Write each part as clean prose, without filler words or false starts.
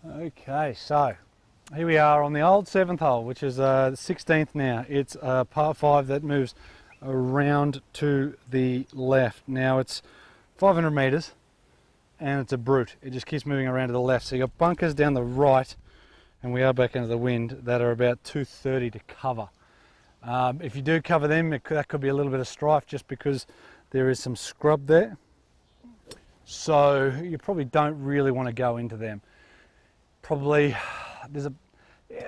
Okay, so here we are on the old 7th hole, which is the 16th now. It's a par 5 that moves around to the left. Now it's 500 metres and it's a brute. It just keeps moving around to the left. So you've got bunkers down the right, and we are back into the wind, that are about 230 to cover. If you do cover them, that could be a little bit of strife just because there is some scrub there. So you probably don't really want to go into them. Probably,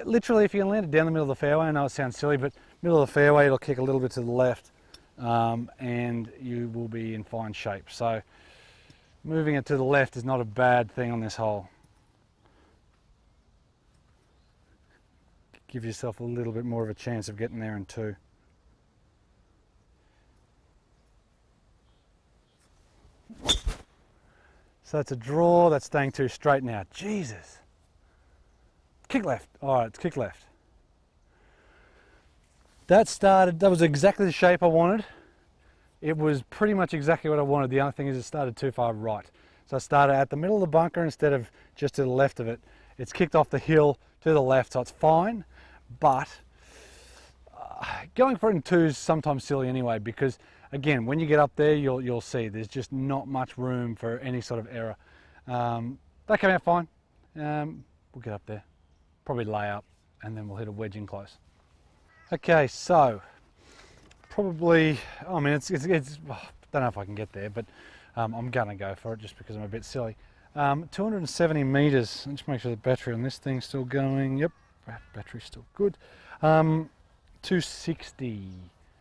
literally if you can land it down the middle of the fairway, I know it sounds silly, but middle of the fairway, it'll kick a little bit to the left, and you will be in fine shape. So moving it to the left is not a bad thing on this hole. Give yourself a little bit more of a chance of getting there in two. So it's a draw, that's staying too straight now. Jesus. Kick left. All right, it's kick left. That was exactly the shape I wanted. It was pretty much exactly what I wanted. The only thing is it started too far right. So I started at the middle of the bunker instead of just to the left of it. It's kicked off the hill to the left, so it's fine. But going for it in two is sometimes silly anyway, because again, when you get up there, you'll see there's just not much room for any sort of error. They came out fine. We'll get up there, probably lay up, and then we'll hit a wedge in close. Okay, so probably, I mean, it's don't know if I can get there, but I'm gonna go for it just because I'm a bit silly. 270 meters. Let's make sure the battery on this thing's still going. Yep, battery's still good. 260,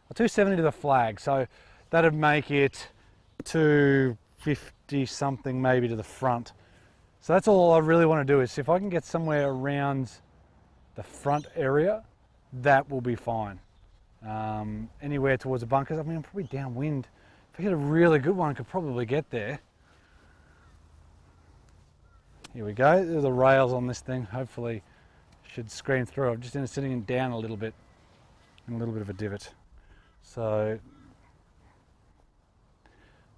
or 270 to the flag, so that'd make it 250 something maybe to the front. So that's all I really want to do, is if I can get somewhere around the front area, that will be fine. Anywhere towards the bunkers, I mean, I'm probably downwind. If I get a really good one, I could probably get there. Here we go, there's the rails on this thing, hopefully should screen through. I'm just sitting down a little bit, and a little bit of a divot. So,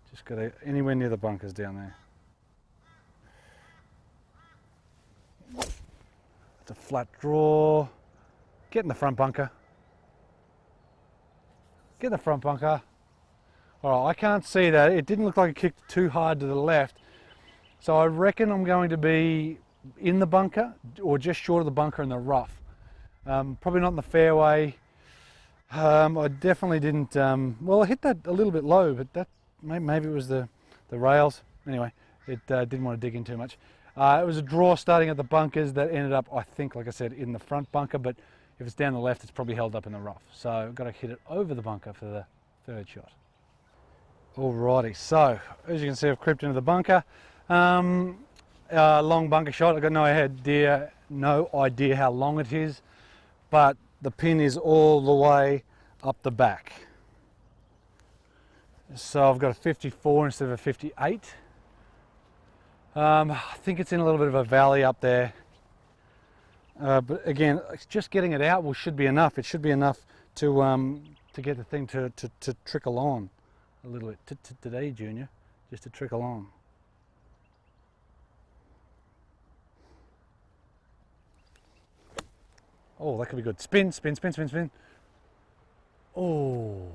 just got to, anywhere near the bunkers down there. It's a flat draw. Get in the front bunker. Get in the front bunker. All right, I can't see that. It didn't look like it kicked too hard to the left. So I reckon I'm going to be in the bunker, or just short of the bunker in the rough. Probably not in the fairway. I definitely didn't, well, I hit that a little bit low, but that maybe it was the rails. Anyway, it didn't want to dig in too much. It was a draw starting at the bunkers that ended up, I think, like I said, in the front bunker, but if it's down the left, it's probably held up in the rough. So I've got to hit it over the bunker for the third shot. Alrighty, so as you can see, I've crept into the bunker. Long bunker shot. I've got no idea how long it is, but the pin is all the way up the back. So I've got a 54 instead of a 58. I think it's in a little bit of a valley up there. But again, just getting it out should be enough. It should be enough to get the thing to trickle on a little bit. Today, Junior, just to trickle on. Oh, that could be good. Spin, spin, spin, spin, spin. Oh.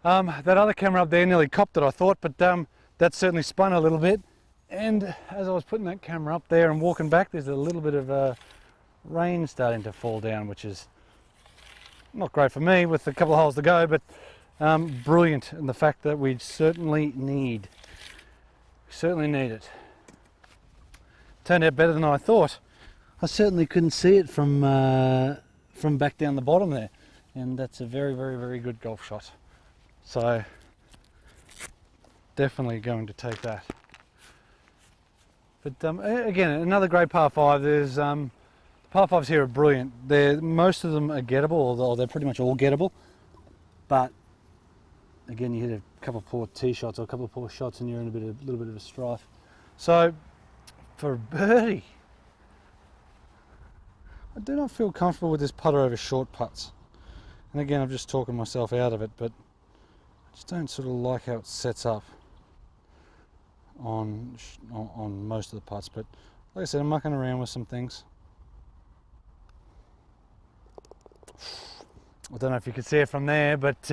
That other camera up there nearly copped it, I thought, but that certainly spun a little bit. And as I was putting that camera up there and walking back, there's a little bit of rain starting to fall down, which is not great for me with a couple of holes to go, but brilliant in the fact that we certainly need it. Turned out better than I thought. I certainly couldn't see it from back down the bottom there, and that's a very, very, very good golf shot. So definitely going to take that. But again, another great par 5. There's par 5s here are brilliant. Most of them are gettable, although they're pretty much all gettable. But again, you hit a couple of poor tee shots or a couple of poor shots, and you're in a little bit of a strife. So for a birdie, I do not feel comfortable with this putter over short putts. And again, I'm just talking myself out of it, but I just don't sort of like how it sets up on most of the putts. But like I said, I'm mucking around with some things. I don't know if you could see it from there, but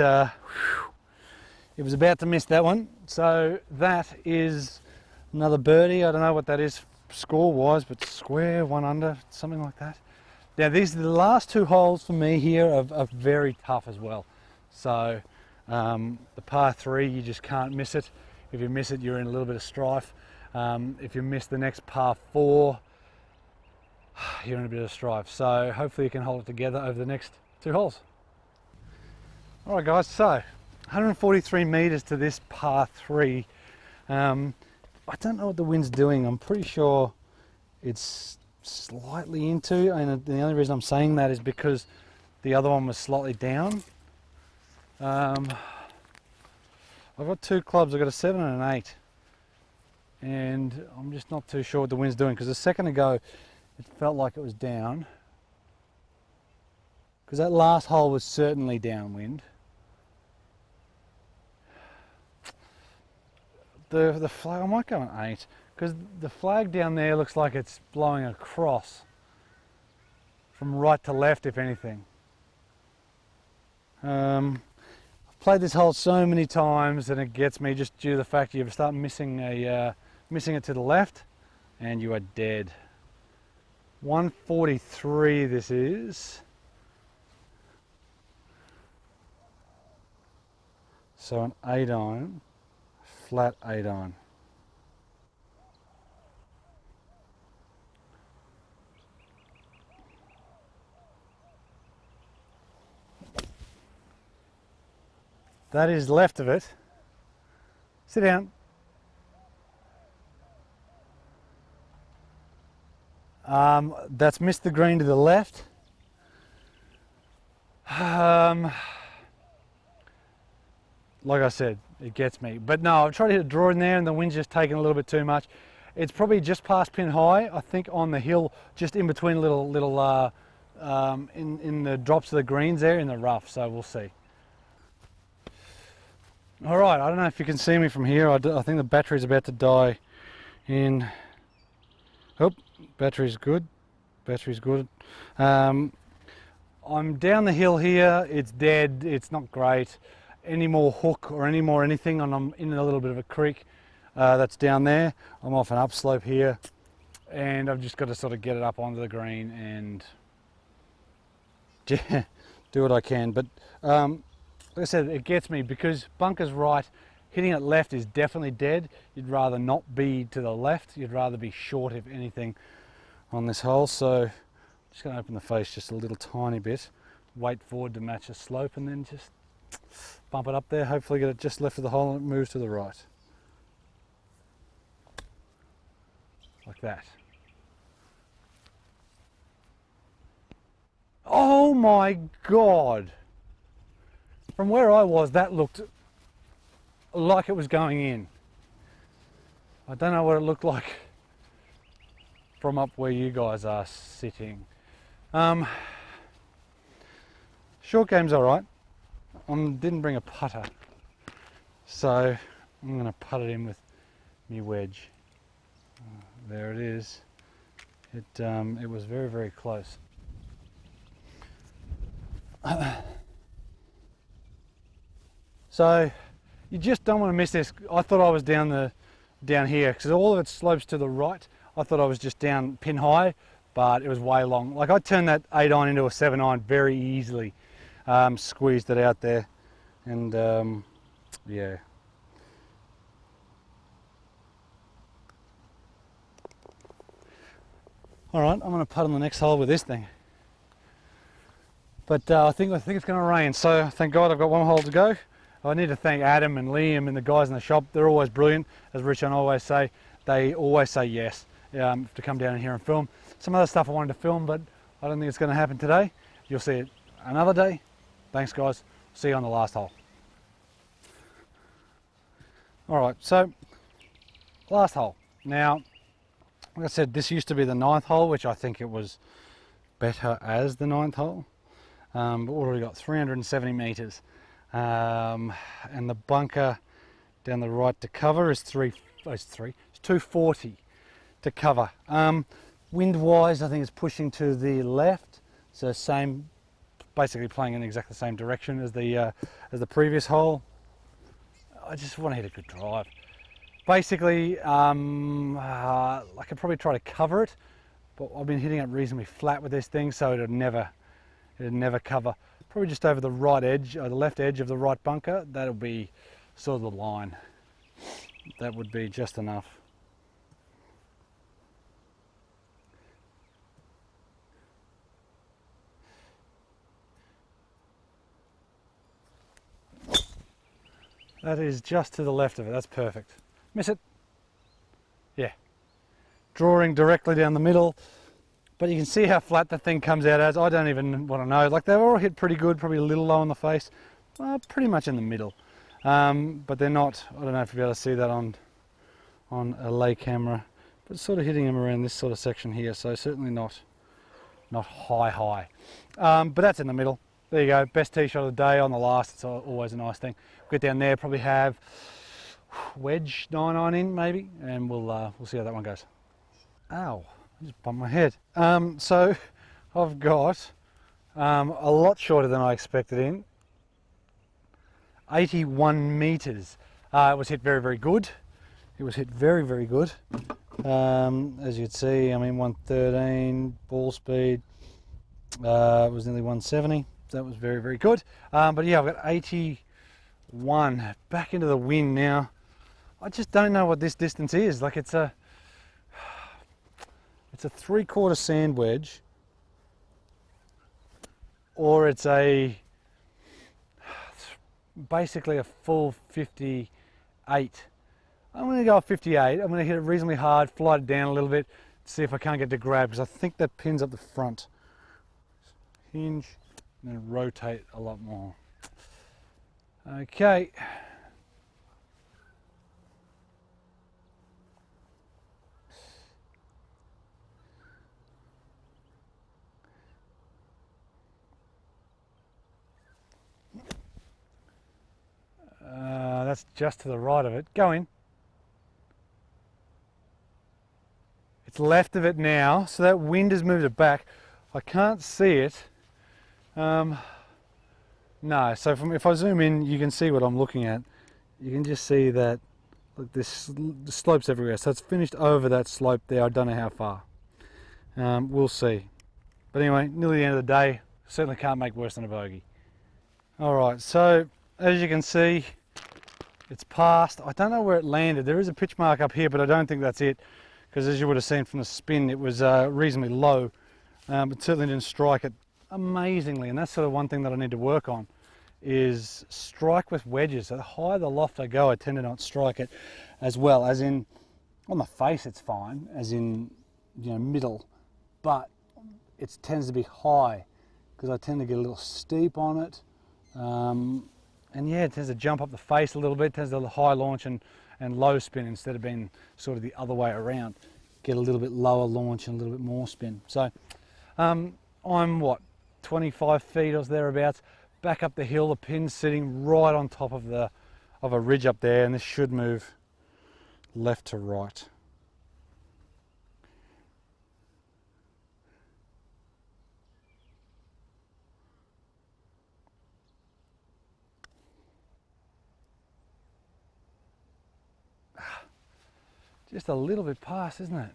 it was about to miss that one. So that is another birdie. I don't know what that is score-wise, but square, 1 under, something like that. Now these are the last 2 holes for me here are very tough as well. So the par 3, you just can't miss it. If you miss it, you're in a little bit of strife. If you miss the next par 4, you're in a bit of strife. So hopefully you can hold it together over the next 2 holes. All right guys, so 143 meters to this par 3. I don't know what the wind's doing. I'm pretty sure it's slightly into, and the only reason I'm saying that is because the other one was slightly down. I've got 2 clubs. I've got a 7 and an 8, and I'm just not too sure what the wind's doing, because a second ago it felt like it was down, because that last hole was certainly downwind. The flag, I might go an 8, because the flag down there looks like it's blowing across from right to left, if anything. I've played this hole so many times and it gets me, just due to the fact you start missing it to the left and you are dead. 143 this is. So an 8 iron. Flat 8 iron. That is left of it. Sit down. That's missed the green to the left. Like I said, it gets me. But no, I've tried to hit a draw in there and the wind's just taking a little bit too much. It's probably just past pin high, I think, on the hill, just in between in the drops of the greens there in the rough, so we'll see. All right, I don't know if you can see me from here. I think the battery's about to die in... Oh, battery's good. Battery's good. I'm down the hill here. It's dead. It's not great. Any more hook or any more anything, and I'm in a little bit of a creek that's down there. I'm off an upslope here, and I've just got to sort of get it up onto the green and yeah, do what I can. But like I said, it gets me because bunker's right. Hitting it left is definitely dead. You'd rather not be to the left. You'd rather be short, if anything, on this hole. So I'm just going to open the face just a little tiny bit, wait forward to match the slope, and then just bump it up there. Hopefully get it just left of the hole and it moves to the right. Like that. Oh my God! From where I was, that looked like it was going in. I don't know what it looked like from up where you guys are sitting. Short game's all right. Didn't bring a putter, so I'm going to putt it in with my wedge. There it is. It was very, very close. So you just don't want to miss this. I thought I was down here because all of it slopes to the right. I thought I was just down pin high, but it was way long. Like I turned that 8 iron into a 7 iron very easily. Squeezed it out there, and yeah. All right, I'm going to putt on the next hole with this thing. But I think it's going to rain, so thank God I've got 1 hole to go. I need to thank Adam and Liam and the guys in the shop. They're always brilliant, as Rich and I always say. They always say yes to come down here and film. Some other stuff I wanted to film, but I don't think it's going to happen today. You'll see it another day. Thanks guys, see you on the last hole. Alright, so last hole. Now, like I said, this used to be the 9th hole, which I think it was better as the 9th hole. But we've already got 370 metres. And the bunker down the right to cover is 240. to cover. Wind-wise, I think it's pushing to the left, so same, basically playing in exactly the same direction as the previous hole. I just want to hit a good drive. Basically, I could probably try to cover it, but I've been hitting it reasonably flat with this thing, so it'd never cover. Probably just over the right edge, or the left edge of the right bunker. That'll be sort of the line. That would be just enough. That is just to the left of it. That's perfect. Miss it? Yeah. Drawing directly down the middle. But you can see how flat the thing comes out as. I don't even want to know. Like, they've all hit pretty good, probably a little low on the face. Pretty much in the middle. But they're not, I don't know if you'll be able to see that on a lay camera. But sort of hitting them around this sort of section here. So certainly not high. But that's in the middle. There you go, best tee shot of the day on the last. It's always a nice thing. Get down there, probably have wedge 9-iron in maybe, and we'll see how that one goes. Ow, I just bumped my head. So I've got a lot shorter than I expected in. 81 meters. It was hit very, very good. It was hit very, very good. As you can see, I mean 113 ball speed. It was nearly 170. That was very, very good. But yeah, I've got 81 back into the wind now. I just don't know what this distance is. Like, it's a 3/4 sand wedge, or it's basically a full 58. I'm going to go 58. I'm going to hit it reasonably hard, fly it down a little bit, see if I can't get to grab, because I think that pins up the front. Hinge. And then rotate a lot more. Okay. That's just to the right of it. Go in. It's left of it now, so that wind has moved it back. I can't see it. No, so if I zoom in, you can see what I'm looking at. You can just see that, look, the slopes everywhere. So it's finished over that slope there. I don't know how far. We'll see. But anyway, nearly the end of the day. Certainly can't make worse than a bogey. All right, so as you can see, it's passed. I don't know where it landed. There is a pitch mark up here, but I don't think that's it, because as you would have seen from the spin, it was reasonably low, but certainly didn't strike it amazingly. And that's sort of one thing that I need to work on, is strike with wedges. So the higher the loft I go, I tend to not strike it as well. As in, on the face it's fine, as in, you know, middle, but it tends to be high, because I tend to get a little steep on it. And yeah, it tends to jump up the face a little bit, it tends to high launch and low spin, instead of being sort of the other way around. Get a little bit lower launch and a little bit more spin. So I'm what, 25 feet or thereabouts, back up the hill, the pin's sitting right on top of a ridge up there, and this should move left to right. Just a little bit past, isn't it?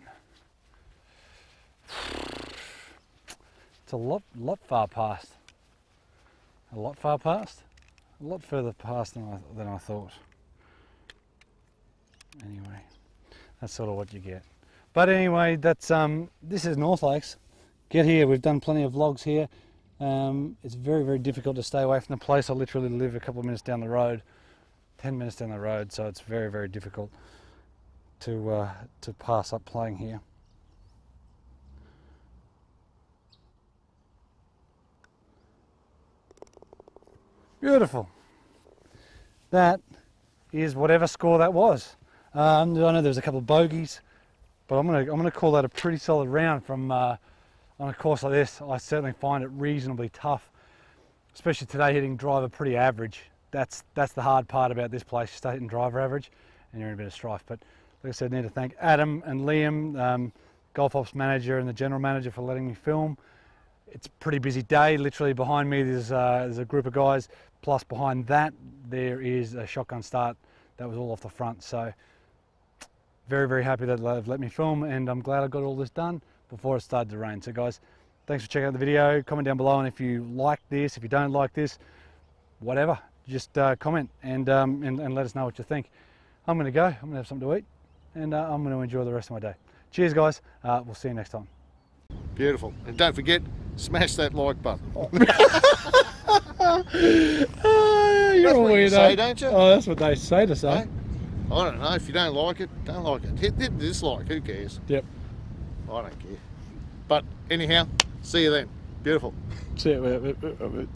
It's a lot far past. A lot far past? A lot further past than I thought. Anyway, that's sort of what you get. But anyway, that's this is North Lakes. Get here, we've done plenty of vlogs here. It's very, very difficult to stay away from the place. I literally live a couple of minutes down the road, 10 minutes down the road, so it's very, very difficult to pass up playing here. Beautiful. That is whatever score that was. I know there's a couple of bogeys, but I'm gonna call that a pretty solid round from on a course like this. I certainly find it reasonably tough, especially today, hitting driver pretty average. That's the hard part about this place. You start hitting driver average, and you're in a bit of strife. But like I said, need to thank Adam and Liam, Golf Ops manager and the general manager, for letting me film. It's a pretty busy day. Literally behind me there's a group of guys, plus behind that there is a shotgun start that was all off the front. So very, very happy that they've let me film, and I'm glad I got all this done before it started to rain. So guys, thanks for checking out the video. Comment down below, and if you like this, if you don't like this, whatever, just comment and let us know what you think. I'm going to go. I'm going to have something to eat, and I'm going to enjoy the rest of my day. Cheers, guys. We'll see you next time. Beautiful. And don't forget, smash that like button. You're That's a what you weirdo. say, don't you? Oh, that's what they say to say. Hey? I don't know. If you don't like it, don't like it. Hit dislike. Who cares? Yep. I don't care. But anyhow, see you then. Beautiful. See you.